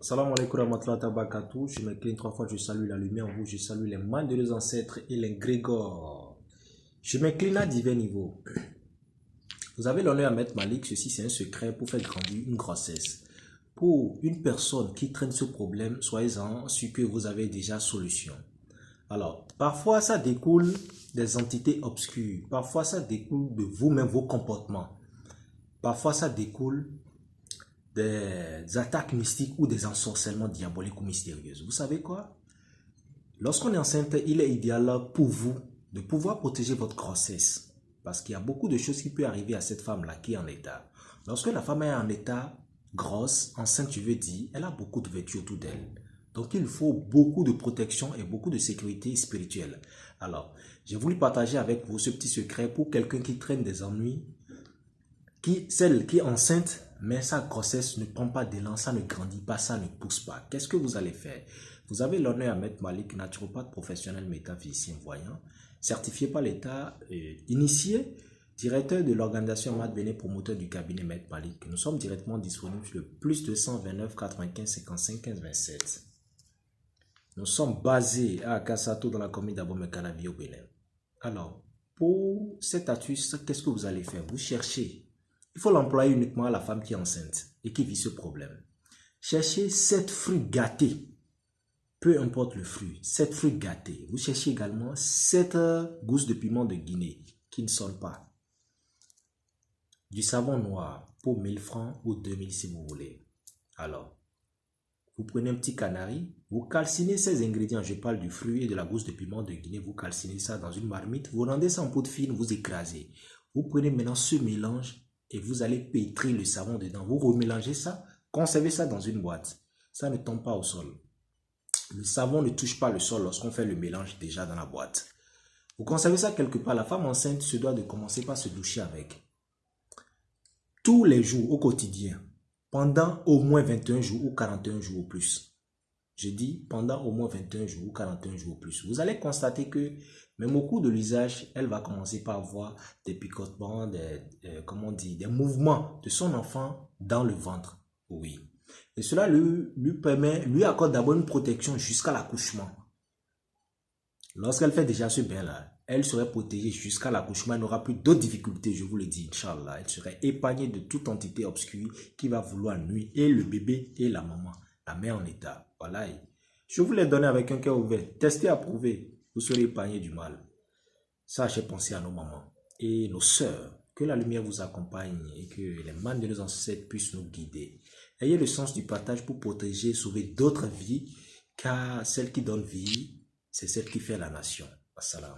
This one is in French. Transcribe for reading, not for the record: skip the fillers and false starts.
Salam alaikum warahmatullahi wabarakatuh. Je m'incline trois fois, je salue la lumière en vous, je salue les mains de nos ancêtres et les grégores. Je m'incline à divers niveaux. Vous avez l'honneur à mettre Malik, ceci c'est un secret pour faire grandir une grossesse. Pour une personne qui traîne ce problème, soyez-en sûr que vous avez déjà solution. Alors, parfois ça découle des entités obscures, parfois ça découle de vous-même, vos comportements. Parfois ça découle des attaques mystiques ou des ensorcellements diaboliques ou mystérieux. Vous savez quoi? Lorsqu'on est enceinte, il est idéal pour vous de pouvoir protéger votre grossesse. Parce qu'il y a beaucoup de choses qui peuvent arriver à cette femme-là qui est en état. Lorsque la femme est en état grosse, enceinte, je veux dire, elle a beaucoup de vertus autour d'elle. Donc, il faut beaucoup de protection et beaucoup de sécurité spirituelle. Alors, j'ai voulu partager avec vous ce petit secret pour quelqu'un qui traîne des ennuis, celle qui est enceinte, mais sa grossesse ne prend pas d'élan, ça ne grandit pas, ça ne pousse pas. Qu'est-ce que vous allez faire? Vous avez l'honneur à mettre Malik, naturopathe professionnel métaphysicien voyant, certifié par l'État, initié, directeur de l'organisation Mad Béné, promoteur du cabinet Maître Malik. Nous sommes directement disponibles sur le plus 229 95 55 15 27. Nous sommes basés à Kassato dans la commune d'Abomey-Calavi au Bénin. Alors, pour cet astuce, qu'est-ce que vous allez faire? Vous cherchez. Il faut l'employer uniquement à la femme qui est enceinte et qui vit ce problème. Cherchez 7 fruits gâtés. Peu importe le fruit, 7 fruits gâtés. Vous cherchez également 7 gousses de piment de Guinée qui ne sonnent pas. Du savon noir pour 1000 francs ou 2000 si vous voulez. Alors, vous prenez un petit canari, vous calcinez ces ingrédients. Je parle du fruit et de la gousse de piment de Guinée. Vous calcinez ça dans une marmite. Vous rendez ça en poudre fine, vous écrasez. Vous prenez maintenant ce mélange et vous allez pétrir le savon dedans. Vous remélangez ça, conservez ça dans une boîte. Ça ne tombe pas au sol. Le savon ne touche pas le sol lorsqu'on fait le mélange déjà dans la boîte. Vous conservez ça quelque part. La femme enceinte se doit de commencer par se doucher avec. Tous les jours au quotidien. Pendant au moins 21 jours ou 41 jours ou plus. Je dis pendant au moins 21 jours ou 41 jours ou plus. Vous allez constater que même au cours de l'usage, elle va commencer par avoir des picotements, des mouvements de son enfant dans le ventre. Oui. Et cela lui accorde d'abord une protection jusqu'à l'accouchement. Lorsqu'elle fait déjà ce bain-là, elle serait protégée jusqu'à l'accouchement. Elle n'aura plus d'autres difficultés, je vous le dis, Inch'Allah. Elle serait épargnée de toute entité obscure qui va vouloir nuire et le bébé et la maman, la mère en état. Voilà. Je vous l'ai donné avec un cœur ouvert. Testez, approuvez. Vous serez épargné du mal. Sachez penser à nos mamans et nos sœurs. Que la lumière vous accompagne et que les mains de nos ancêtres puissent nous guider. Ayez le sens du partage pour protéger et sauver d'autres vies, car celle qui donne vie, c'est celle qui fait la nation. Assalam.